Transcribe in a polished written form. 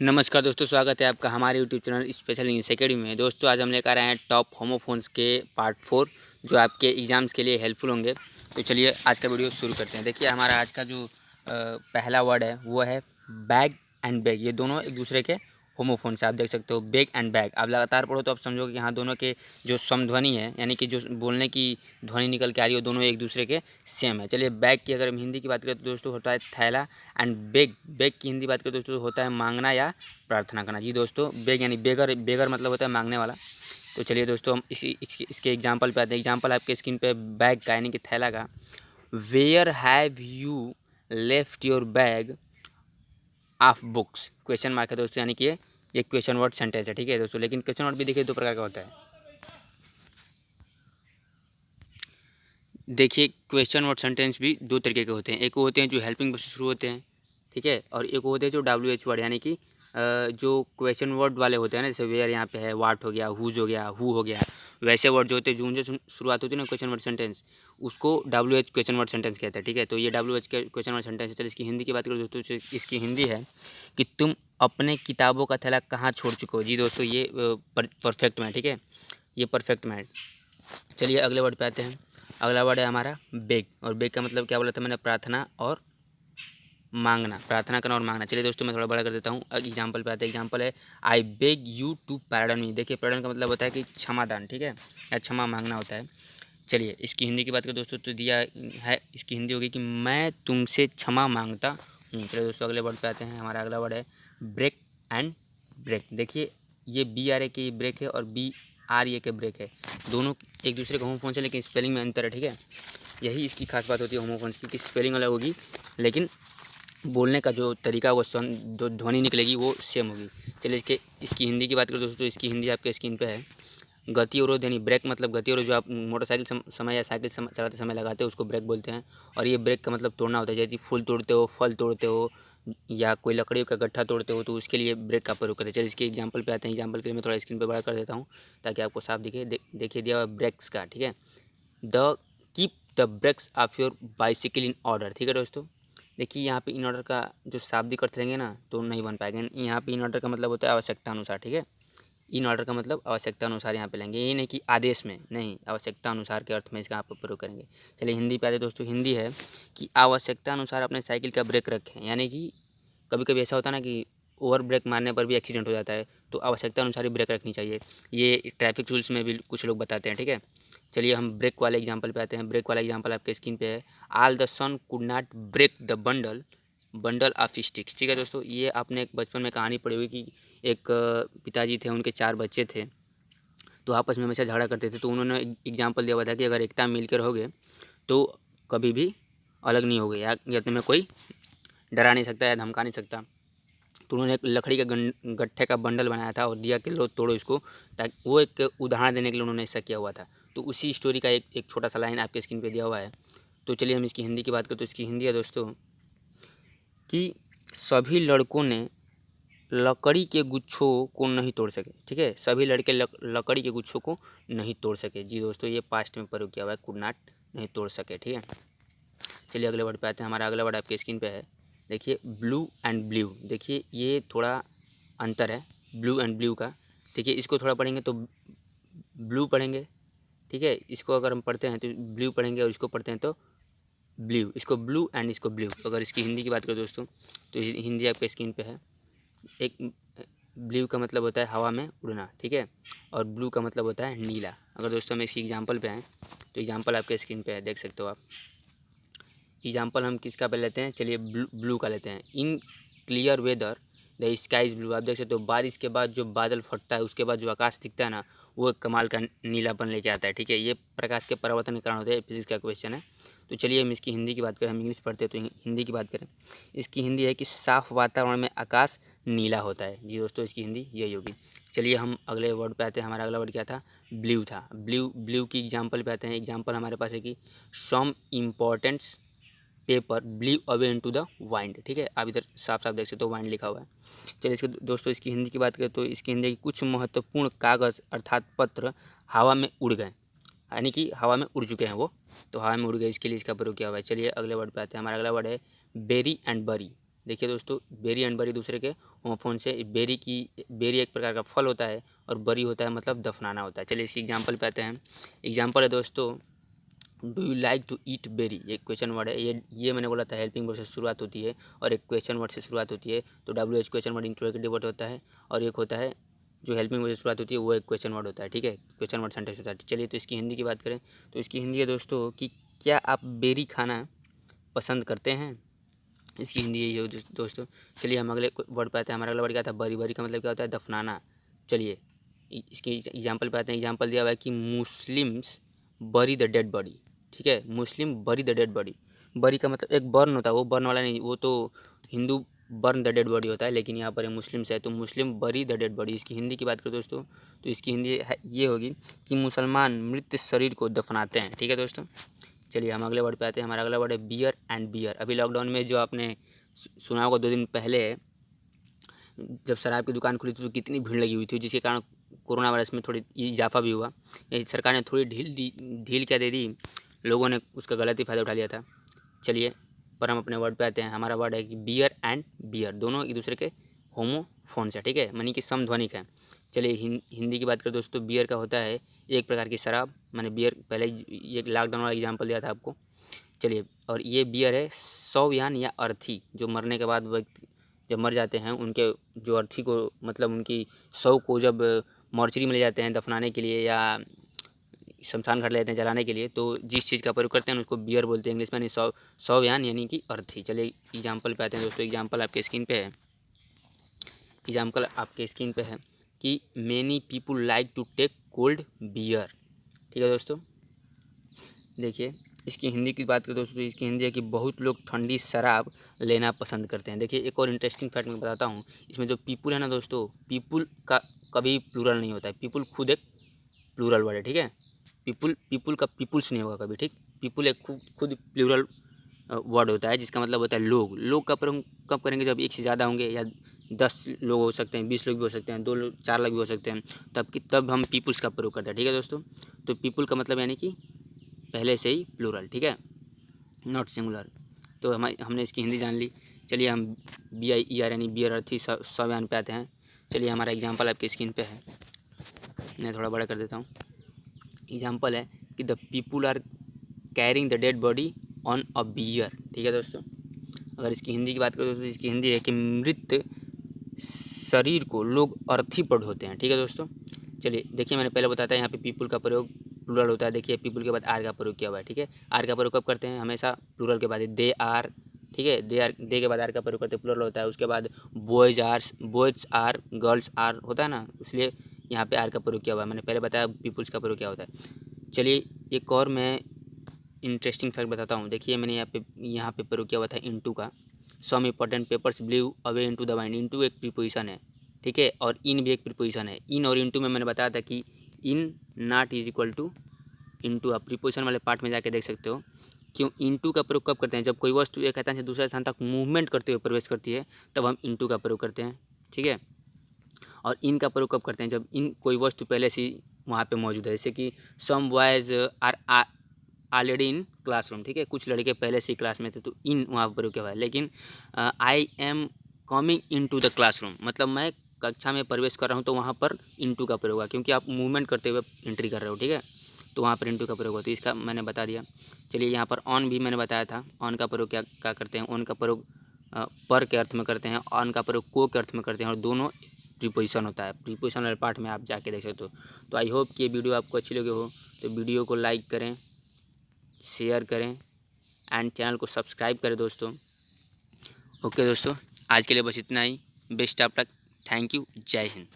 नमस्कार दोस्तों, स्वागत है आपका हमारे YouTube channel special English academy में। दोस्तों आज हम लेकर आए हैं टॉप होमोफोन्स के पार्ट 4 जो आपके एग्ज़ाम्स के लिए हेल्पफुल होंगे। तो चलिए आज का वीडियो शुरू करते हैं। देखिए हमारा आज का जो पहला वर्ड है वो है बैग एंड बैग। ये दोनों एक दूसरे के होमोफोन्स आप देख सकते हो, बैग एंड बैग। आप लगातार पढ़ो तो आप समझोगे कि हाँ दोनों के जो समध्वनि है यानी कि जो बोलने की ध्वनि निकल के आ रही है दोनों एक दूसरे के सेम है। चलिए बैग की अगर हम हिंदी की बात करें तो दोस्तों होता है थैला, एंड बेग बेग की हिंदी बात करें तो दोस्तों होता है मांगना या प्रार्थना करना। जी दोस्तों, बेग यानी बेगर, बेगर मतलब होता है मांगने वाला। तो चलिए दोस्तों हम इसके एग्जाम्पल पे आते हैं। एग्जाम्पल आपके स्क्रीन पे बैग का यानी कि थैला का। Where have you left your bag of books, question mark है दोस्तों, यानी कि ये क्वेश्चन वर्ड सेंटेंस है। ठीक है दोस्तों, लेकिन क्वेश्चन वर्ड भी देखिए दो प्रकार का होता है। देखिए क्वेश्चन वर्ड सेंटेंस भी दो तरीके के होते हैं। एक वो होते हैं जो हेल्पिंग वर्ब से शुरू होते हैं, ठीक है, और एक वो होते हैं जो WH वर्ड यानी कि जो क्वेश्चन वर्ड वाले होते हैं ना, जैसे वेयर यहाँ पे है, वाट हो गया, हुज हो गया, हु हो गया, वैसे वर्ड जो होते हैं जो उनसे शुरुआत होती है ना क्वेश्चन वर्ड सेंटेंस, उसको WH क्वेश्चन वर्ड सेंटेंस कहते हैं। ठीक है, तो ये WH के क्वेश्चन वर्ड सेंटेंस है। चलिए इसकी हिंदी की बात करें दोस्तों, इसकी हिंदी है कि तुम अपने किताबों का थैला कहाँ छोड़ चुके हो। जी दोस्तों ये परफेक्ट में, ठीक है, ये परफेक्ट में है। चलिए अगले वर्ड पे आते हैं। अगला वर्ड है हमारा बेग, और बेग का मतलब क्या बोला था मैंने, प्रार्थना और मांगना, प्रार्थना करना और मांगना। चलिए दोस्तों मैं थोड़ा बड़ा कर देता हूँ। एग्जाम्पल पे आते हैं। एग्जाम्पल है आई बेग यू टू पैराडन मी। देखिए पैराडन का मतलब होता है कि क्षमादान, ठीक है, या क्षमा मांगना होता है। चलिए इसकी हिंदी की बात करें दोस्तों तो दिया है, इसकी हिंदी होगी कि मैं तुमसे क्षमा मांगता हूँ। चलिए दोस्तों अगले वर्ड पे आते हैं। हमारा अगला वर्ड है ब्रेक एंड ब्रेक। देखिए ये BRA की ब्रेक है और BRA के ब्रेक है, दोनों एक दूसरे के होमोफोन्स है लेकिन स्पेलिंग में अंतर है। ठीक है, यही इसकी खास बात होती है होमोफोन्स की, कि स्पेलिंग अलग होगी लेकिन बोलने का जो तरीका वो जो ध्वनि निकलेगी वो सेम होगी। चलिए इसकी हिंदी की बात करें दोस्तों, इसकी हिंदी आपके स्क्रीन पे है। गति अवरोध यानी ब्रेक मतलब गति अवरोध, जो आप मोटरसाइकिल समय या साइकिल चलाते समय लगाते हो उसको ब्रेक बोलते हैं। और ये ब्रेक का मतलब तोड़ना होता है, जैसे फूल तोड़ते हो, फल तोड़ते हो, या कोई लकड़ियों का गट्ठा तोड़ते हो तो उसके लिए ब्रेक का प्रयोग करते हैं। चलिए इसके एग्जाम्पल पे आते हैं। एग्जाम्पल के लिए मैं थोड़ा स्क्रीन पर बड़ा कर देता हूँ ताकि आपको साफ दिखे। देखिए दिया हुआ ब्रेक्स का, ठीक है, the keep the brakes of your bicycle in order. ठीक है दोस्तों, देखिए यहाँ पे इन ऑर्डर का जो शाब्दिक अर्थ लेंगे ना तो नहीं बन पाएगा। यहाँ पे इन ऑर्डर का मतलब होता है आवश्यकता अनुसार। ठीक है, इन ऑर्डर का मतलब आवश्यकता अनुसार यहाँ पे लेंगे, ये नहीं कि आदेश में, नहीं, आवश्यकता अनुसार के अर्थ में इसका आप प्रयोग करेंगे। चलिए हिंदी पे आते दोस्तों। हिंदी है कि आवश्यकता अनुसार अपने साइकिल का ब्रेक रखें, यानी कि कभी कभी ऐसा होता है ना कि ओवर ब्रेक मारने पर भी एक्सीडेंट हो जाता है, तो आवश्यकता अनुसार ही ब्रेक रखनी चाहिए। ये ट्रैफिक रूल्स में भी कुछ लोग बताते हैं। ठीक है, चलिए हम ब्रेक वाले एग्जाम्पल पे आते हैं। ब्रेक वाला एग्जाम्पल आपके स्क्रीन पे है। All the son could not break the bundle bundle of sticks. ठीक है दोस्तों, ये आपने एक बचपन में कहानी पढ़ी हुई कि एक पिताजी थे, उनके 4 बच्चे थे, तो आपस में हमेशा झगड़ा करते थे। तो उन्होंने एग्जाम्पल दिया हुआ था कि अगर एकता मिल कर रहोगे तो कभी भी अलग नहीं होगे, या तुम्हें कोई डरा नहीं सकता या धमका नहीं सकता। तो उन्होंने एक लकड़ी का गट्ठे का बंडल बनाया था और दिया कि लो तोड़ो इसको, ताकि वो एक उदाहरण देने के लिए उन्होंने ऐसा किया हुआ था। तो उसी स्टोरी का एक छोटा सा लाइन आपके स्क्रीन पे दिया हुआ है। तो चलिए हम इसकी हिंदी की बात करें तो इसकी हिंदी है दोस्तों कि सभी लड़कों ने लकड़ी के गुच्छों को नहीं तोड़ सके। ठीक है, सभी लड़के लकड़ी के गुच्छों को नहीं तोड़ सके। जी दोस्तों ये पास्ट में प्रयोग किया हुआ है, कुड नॉट, नहीं तोड़ सके। ठीक है, चलिए अगले वर्ड पे आते हैं। हमारा अगला वर्ड आपके स्क्रीन पे है। देखिए ब्लू एंड ब्लू। देखिए ये थोड़ा अंतर है ब्लू एंड ब्लू का। देखिए इसको थोड़ा पढ़ेंगे तो ब्लू पढ़ेंगे, ठीक है, इसको अगर हम पढ़ते हैं तो ब्लू पढ़ेंगे, और इसको पढ़ते हैं तो ब्लू, इसको ब्लू एंड इसको ब्लू। अगर इसकी हिंदी की बात करें दोस्तों तो हिंदी आपके स्क्रीन पे है। एक ब्लू का मतलब होता है हवा में उड़ना, ठीक है, और ब्लू का मतलब होता है नीला। अगर दोस्तों हम इसकी एग्जांपल पे आएँ तो एग्जांपल आपके स्क्रीन पे है, देख सकते हो आप। एग्जांपल हम किसका पे लेते हैं, चलिए ब्लू का लेते हैं। In clear whether the sky is blue. आप देख सकते हो बारिश के बाद जो बादल फटता है उसके बाद जो आकाश दिखता है ना, वो एक कमाल का नीलापन लेके आता है। ठीक है, ये प्रकाश के परावर्तन के कारण होता है, फिजिक्स का क्वेश्चन है। तो चलिए हम इसकी हिंदी की बात करें, हम इंग्लिश पढ़ते हैं तो हिंदी की बात करें। इसकी हिंदी है कि साफ वातावरण में आकाश नीला होता है। जी दोस्तों इसकी हिंदी यही होगी। चलिए हम अगले वर्ड पे आते हैं। हमारा अगला वर्ड क्या था, ब्लू था। ब्लू की एग्जाम्पल पे आते हैं। एग्जाम्पल हमारे पास है कि some importants paper blew away into the wind. ठीक है, आप इधर साफ साफ देख सकते हो वाइंड लिखा हुआ है। चलिए इसके दोस्तों इसकी हिंदी की बात करें तो इसकी हिंदी की कुछ महत्वपूर्ण कागज़ अर्थात पत्र हवा में उड़ गए, यानी कि हवा में उड़ चुके हैं वो, तो हवा में उड़ गए, इसके लिए इसका प्रयोग किया हुआ है। चलिए अगले वर्ड पे आते हैं। हमारा अगला वर्ड है बेरी एंड बरी। देखिए दोस्तों, बेरी एंड बरी दूसरे के होमोफोन से। बेरी एक प्रकार का फल होता है और बरी होता है मतलब दफनाना होता है। चलिए इसी एग्जाम्पल पे आते हैं। एग्जाम्पल है दोस्तों, do you like to eat berry, ये क्वेश्चन वर्ड है। ये मैंने बोला था हेल्पिंग वर्ड से शुरुआत होती है और एक क्वेश्चन वर्ड से शुरुआत होती है। तो WH question word interrogative word होता है और एक होता है जो हेल्पिंग वर्ड से शुरुआत होती है वो एक क्वेश्चन वर्ड होता है, ठीक है, क्वेश्चन वर्ड सेंटेंस होता है। चलिए तो इसकी हिंदी की बात करें तो इसकी हिंदी है दोस्तों कि क्या आप बेरी खाना पसंद करते हैं। इसकी हिंदी यही हो दोस्तों। चलिए हम अगले वर्ड पे आते हैं। हमारा अगला वर्ड क्या था, बरी। बरी का मतलब क्या होता है, दफनाना। चलिए इसके एग्जाम्पल पे आते हैं। एग्जाम्पल दिया हुआ है कि मुस्लिम्स बरी द डेड बॉडी, ठीक है, मुस्लिम बरी द डेड बॉडी। बरी का मतलब एक बर्न होता है, वो बर्न वाला नहीं, वो तो Hindu burn the dead body होता है, लेकिन यहाँ पर मुस्लिम्स है तो मुस्लिम बरी द डेड बॉडी। इसकी हिंदी की बात करें दोस्तों तो इसकी हिंदी ये होगी कि मुसलमान मृत शरीर को दफनाते हैं, ठीक है दोस्तों। चलिए हम अगले वर्ड पे आते हैं। हमारा अगला वर्ड है बियर एंड बियर। अभी लॉकडाउन में जो आपने सुना होगा 2 दिन पहले जब शराब की दुकान खुली थी तो कितनी भीड़ लगी हुई थी, जिसके कारण कोरोना वायरस में थोड़ी इजाफा भी हुआ। सरकार ने थोड़ी ढील क्या दे दी, लोगों ने उसका गलत ही फ़ायदा उठा लिया था। चलिए पर हम अपने वर्ड पे आते हैं। हमारा वर्ड है कि बियर एंड बियर, दोनों एक दूसरे के होमोफोन्स है, ठीक है, मानी कि समध्वनिक है। चलिए हिंदी की बात करें दोस्तों, बियर का होता है एक प्रकार की शराब, मैंने बियर पहले ये लॉकडाउन वाला एग्जाम्पल दिया था आपको। चलिए और ये बियर है शवयान या अर्थी, जो मरने के बाद व्यक्ति जब मर जाते हैं उनके जो अर्थी को मतलब उनकी शव को जब मॉर्चरी में ले जाते हैं दफनाने के लिए या शमशान घाट ले जाते हैं जलाने के लिए, तो जिस चीज़ का प्रयोग करते हैं उसको बियर बोलते हैं इंग्लिश में, शवयान यानी कि अर्थी। चलिए एग्जाम्पल पे आते हैं दोस्तों। एग्जाम्पल आपके स्क्रीन पे है। एग्जाम्पल आपके स्क्रीन पे है कि many people like to take cold beer, ठीक है दोस्तों। देखिए इसकी हिंदी की बात करें दोस्तों, इसकी हिंदी है कि बहुत लोग ठंडी शराब लेना पसंद करते हैं। देखिए एक और इंटरेस्टिंग फैक्ट मैं बताता हूँ, इसमें जो पीपुल है ना दोस्तों, पीपुल का कभी प्लूरल नहीं होता है। पीपुल खुद एक प्लूरल वर्ड है, ठीक है। पीपुल का पीपुल्स नहीं होगा कभी, ठीक। पीपुल एक खुद प्लूरल वर्ड होता है जिसका मतलब होता है लोग। लोग का प्रयोग कब करेंगे, जब एक से ज़्यादा होंगे, या 10 लोग हो सकते हैं, 20 लोग भी हो सकते हैं, 2 लोग 4 लोग भी हो सकते हैं, तब हम पीपुल्स का प्रयोग करते हैं, ठीक है दोस्तों। तो पीपुल का मतलब यानी कि पहले से ही प्लूरल, ठीक है, नॉट सिंगुलर। तो हमने इसकी हिंदी जान ली। चलिए हम BIER यानी बियर अर्थी शवयान पे आते हैं। चलिए हमारा एग्जाम्पल आपकी स्क्रीन पे है, मैं थोड़ा बड़ा कर देता हूँ। एग्जाम्पल है कि the people are carrying the dead body on a bier, ठीक है दोस्तों। अगर इसकी हिंदी की बात करें दोस्तों, इसकी हिंदी है कि मृत शरीर को लोग अर्थी पर ढोते हैं, ठीक है दोस्तों। चलिए देखिए मैंने पहले बताया था यहाँ पे पीपुल का प्रयोग प्लूरल होता है। देखिए पीपुल के बाद आर का प्रयोग किया हुआ है, ठीक है। आर का प्रयोग कब करते हैं, हमेशा प्लूरल के बाद दे आर, ठीक है, दे के बाद आर का प्रयोग करते हैं, प्लूरल होता है। उसके बाद बॉयज़ आर गर्ल्स आर होता है ना, इसलिए यहाँ पे आर का प्रयोग किया हुआ है। मैंने पहले बताया पीपुल्स का प्रयोग क्या होता है। चलिए एक और मैं इंटरेस्टिंग फैक्ट बताता हूँ। देखिए मैंने यहाँ पे प्रयोग किया हुआ था इनटू का। Some important papers blew away into the wind. Into एक प्रीपोजिशन है, ठीक है, और इन भी एक प्रीपोजिशन है। इन और इनटू में मैंने बताया था कि in not is equal to into. आप प्रीपोजिशन वाले पार्ट में जाके देख सकते हो। क्यों इनटू का प्रयोग कब करते हैं, जब कोई वस्तु एक स्थान से दूसरे स्थान तक मूवमेंट करते हुए प्रवेश करती है तब हम इनटू का प्रयोग करते हैं, ठीक है। और इन का प्रयोग कब करते हैं, जब इन कोई वस्तु पहले से वहाँ पे मौजूद है। जैसे कि some boys are already in classroom, ठीक है, कुछ लड़के पहले से ही क्लास में थे तो इन वहाँ पर प्रयोग किया हुआ है। लेकिन I am coming in to the classroom, मतलब मैं कक्षा में प्रवेश कर रहा हूँ तो वहाँ पर इनटू का प्रयोग हुआ, क्योंकि आप मूवमेंट करते हुए एंट्री कर रहे हो, ठीक है, तो वहाँ पर इनटू का प्रयोग होता है। इसका मैंने बता दिया। चलिए यहाँ पर ऑन भी मैंने बताया था। ऑन का प्रयोग क्या करते हैं, ऑन का प्रयोग पर के अर्थ में करते हैं, ऑन का प्रयोग को के अर्थ में करते हैं, और दोनों प्रीपोजिशन होता है। प्रीपोजिशन वाले पार्ट में आप जाके देख सकते हो। तो आई होप कि ये वीडियो आपको अच्छी लगी हो, तो वीडियो को लाइक करें, शेयर करें एंड चैनल को सब्सक्राइब करें दोस्तों। ओके दोस्तों, आज के लिए बस इतना ही। Best of luck, thank you, जय हिंद।